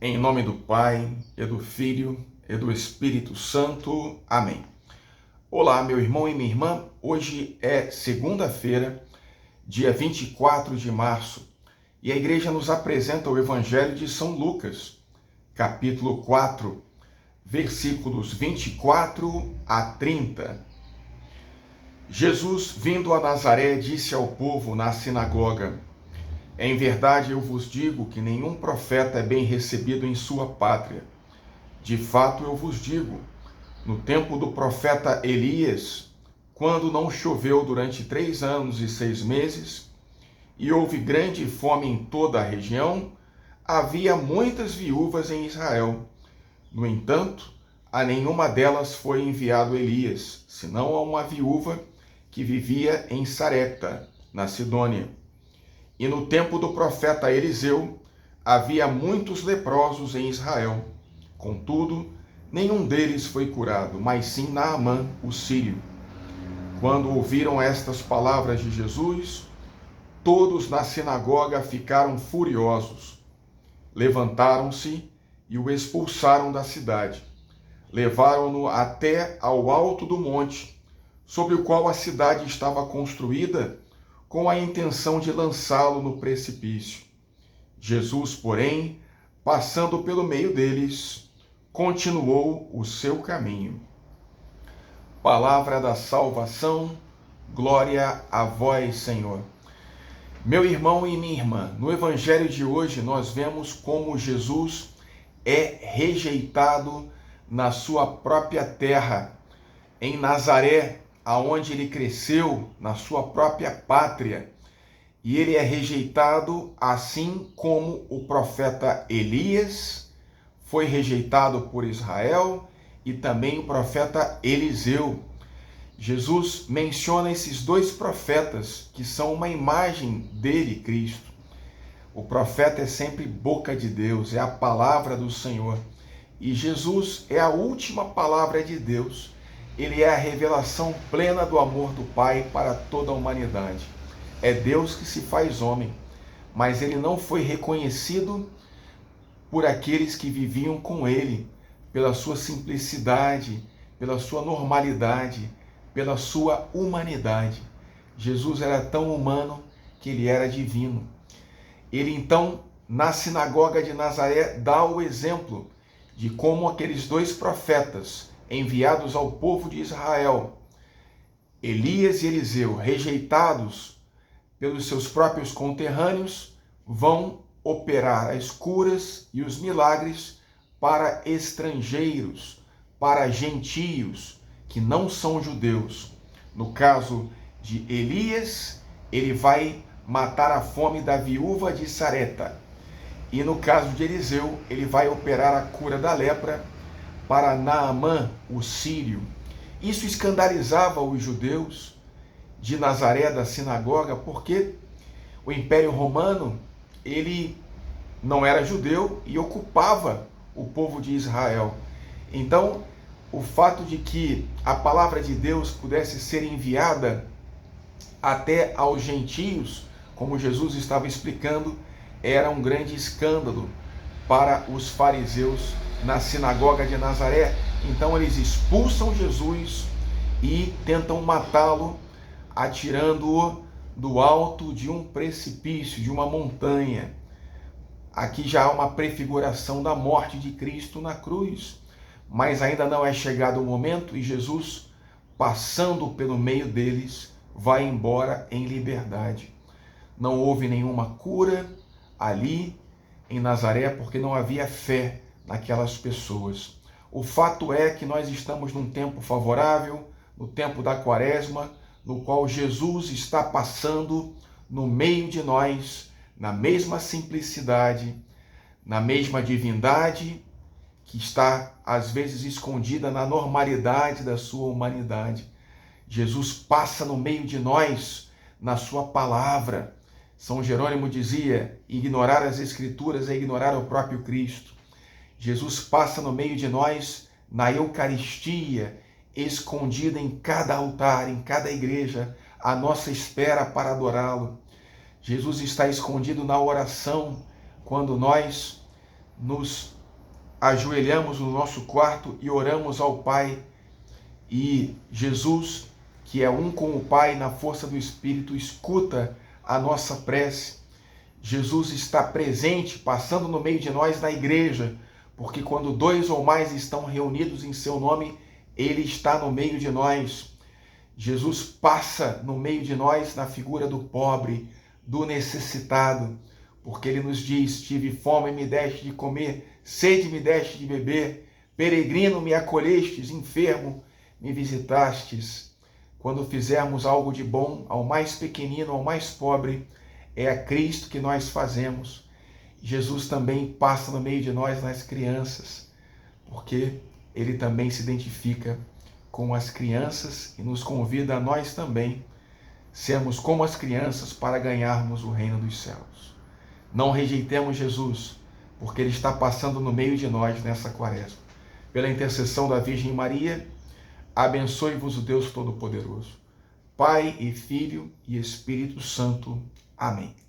Em nome do Pai, e do Filho, e do Espírito Santo. Amém. Olá, meu irmão e minha irmã. Hoje é segunda-feira, dia 24 de março, e a igreja nos apresenta o Evangelho de São Lucas, capítulo 4, versículos 24 a 30. Jesus, vindo a Nazaré, disse ao povo na sinagoga: Em verdade eu vos digo que nenhum profeta é bem recebido em sua pátria. De fato eu vos digo, no tempo do profeta Elias, quando não choveu durante 3 anos e 6 meses, e houve grande fome em toda a região, havia muitas viúvas em Israel. No entanto, a nenhuma delas foi enviado Elias, senão a uma viúva que vivia em Sarepta, na Sidônia. E no tempo do profeta Eliseu, havia muitos leprosos em Israel. Contudo, nenhum deles foi curado, mas sim Naamã, o sírio. Quando ouviram estas palavras de Jesus, todos na sinagoga ficaram furiosos. Levantaram-se e o expulsaram da cidade. Levaram-no até ao alto do monte, sobre o qual a cidade estava construída, com a intenção de lançá-lo no precipício. Jesus, porém, passando pelo meio deles, continuou o seu caminho. Palavra da salvação, glória a vós, Senhor. Meu irmão e minha irmã, no Evangelho de hoje nós vemos como Jesus é rejeitado na sua própria terra, em Nazaré, aonde ele cresceu, na sua própria pátria. E ele é rejeitado assim como o profeta Elias foi rejeitado por Israel e também o profeta Eliseu. Jesus menciona esses dois profetas que são uma imagem dele, Cristo. O profeta é sempre boca de Deus, é a palavra do Senhor. E Jesus é a última palavra de Deus. Ele é a revelação plena do amor do Pai para toda a humanidade. É Deus que se faz homem, mas ele não foi reconhecido por aqueles que viviam com ele, pela sua simplicidade, pela sua normalidade, pela sua humanidade. Jesus era tão humano que ele era divino. Ele então, na sinagoga de Nazaré, dá o exemplo de como aqueles dois profetas enviados ao povo de Israel, Elias e Eliseu, rejeitados pelos seus próprios conterrâneos, vão operar as curas e os milagres para estrangeiros, para gentios que não são judeus. No caso de Elias, ele vai matar a fome da viúva de Sarepta. E no caso de Eliseu, ele vai operar a cura da lepra para Naamã, o sírio. Isso escandalizava os judeus de Nazaré, da sinagoga, porque o Império Romano, ele não era judeu e ocupava o povo de Israel. Então, o fato de que a palavra de Deus pudesse ser enviada até aos gentios, como Jesus estava explicando, era um grande escândalo para os fariseus na sinagoga de Nazaré. Então eles expulsam Jesus e tentam matá-lo, atirando-o do alto de um precipício, de uma montanha. Aqui já há uma prefiguração da morte de Cristo na cruz, mas ainda não é chegado o momento e Jesus, passando pelo meio deles, vai embora em liberdade. Não houve nenhuma cura ali em Nazaré, porque não havia fé naquelas pessoas. O fato é que nós estamos num tempo favorável, no tempo da Quaresma, no qual Jesus está passando no meio de nós, na mesma simplicidade, na mesma divindade, que está às vezes escondida na normalidade da sua humanidade. Jesus passa no meio de nós, na sua palavra. São Jerônimo dizia: ignorar as Escrituras é ignorar o próprio Cristo. Jesus passa no meio de nós na Eucaristia, escondida em cada altar, em cada igreja, à nossa espera para adorá-lo. Jesus está escondido na oração, quando nós nos ajoelhamos no nosso quarto e oramos ao Pai, e Jesus, que é um com o Pai na força do Espírito, escuta a nossa prece. Jesus está presente, passando no meio de nós na igreja, porque quando 2 ou mais estão reunidos em seu nome, ele está no meio de nós. Jesus passa no meio de nós na figura do pobre, do necessitado, porque ele nos diz: tive fome e me deste de comer, sede me deste de beber, peregrino me acolhestes, enfermo me visitastes. Quando fizermos algo de bom ao mais pequenino, ao mais pobre, é a Cristo que nós fazemos. Jesus também passa no meio de nós nas crianças, porque ele também se identifica com as crianças e nos convida a nós também sermos como as crianças para ganharmos o reino dos céus. Não rejeitemos Jesus, porque ele está passando no meio de nós nessa quaresma. Pela intercessão da Virgem Maria, abençoe-vos o Deus Todo-Poderoso, Pai e Filho e Espírito Santo. Amém.